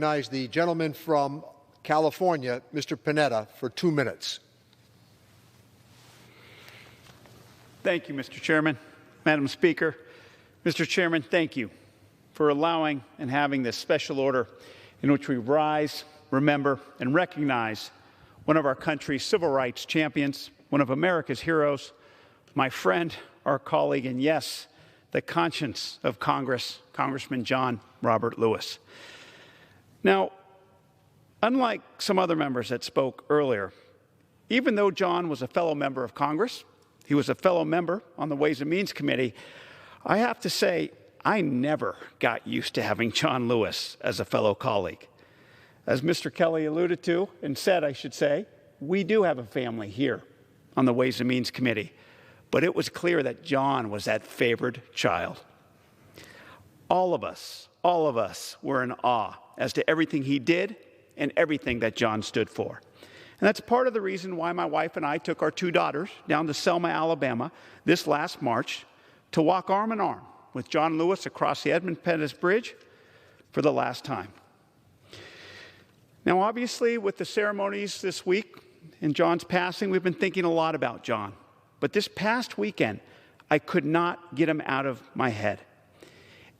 Recognize the gentleman from California, Mr. Panetta, for 2 minutes. Thank you, Mr. Chairman. Madam Speaker, Mr. Chairman, thank you for allowing and having this special order in which we rise, remember, and recognize one of our country's civil rights champions, one of America's heroes, my friend, our colleague, and yes, the conscience of Congress, Congressman John Robert Lewis. Now, unlike some other members that spoke earlier, even though John was a fellow member of Congress, he was a fellow member on the Ways and Means Committee, I have to say, I never got used to having John Lewis as a fellow colleague. As Mr. Kelly alluded to, and said, I should say, we do have a family here on the Ways and Means Committee, but it was clear that John was that favored child. All of us were in awe as to everything he did and everything that John stood for. And that's part of the reason why my wife and I took our 2 daughters down to Selma, Alabama this last March to walk arm in arm with John Lewis across the Edmund Pettus Bridge for the last time. Now, obviously, with the ceremonies this week and John's passing, we've been thinking a lot about John. But this past weekend, I could not get him out of my head.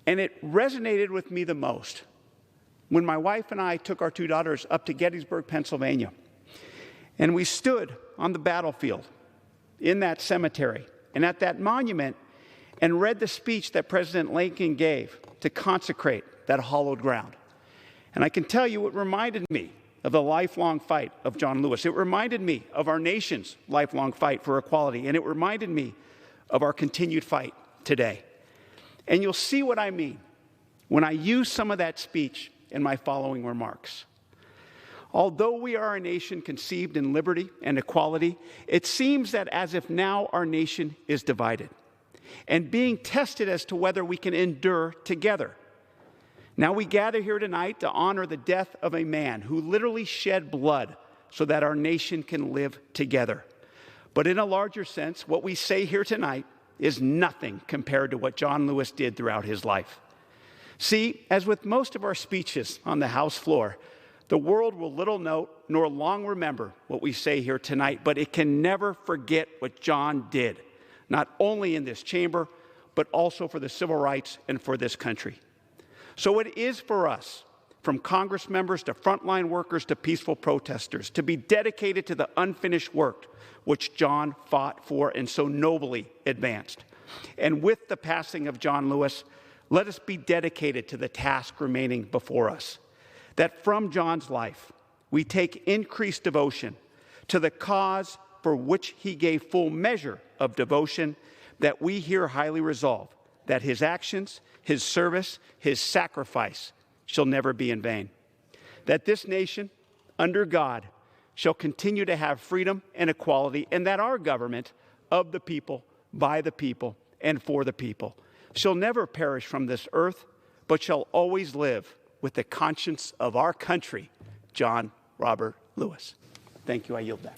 And it resonated with me the most when my wife and I took our 2 daughters up to Gettysburg, Pennsylvania. And we stood on the battlefield in that cemetery and at that monument and read the speech that President Lincoln gave to consecrate that hallowed ground. And I can tell you, it reminded me of the lifelong fight of John Lewis. It reminded me of our nation's lifelong fight for equality, and it reminded me of our continued fight today. And you'll see what I mean when I use some of that speech in my following remarks. Although we are a nation conceived in liberty and equality, it seems that as if now our nation is divided and being tested as to whether we can endure together. Now we gather here tonight to honor the death of a man who literally shed blood so that our nation can live together. But in a larger sense, what we say here tonight is nothing compared to what John Lewis did throughout his life. See, as with most of our speeches on the House floor, the world will little note nor long remember what we say here tonight, but it can never forget what John did, not only in this chamber, but also for the civil rights and for this country. So it is for us, from Congress members to frontline workers to peaceful protesters, to be dedicated to the unfinished work which John fought for and so nobly advanced. And with the passing of John Lewis, let us be dedicated to the task remaining before us, that from John's life, we take increased devotion to the cause for which he gave full measure of devotion, that we here highly resolve that his actions, his service, his sacrifice shall never be in vain, that this nation, under God, shall continue to have freedom and equality, and that our government, of the people, by the people, and for the people, shall never perish from this earth, but shall always live with the conscience of our country, John Robert Lewis. Thank you. I yield back.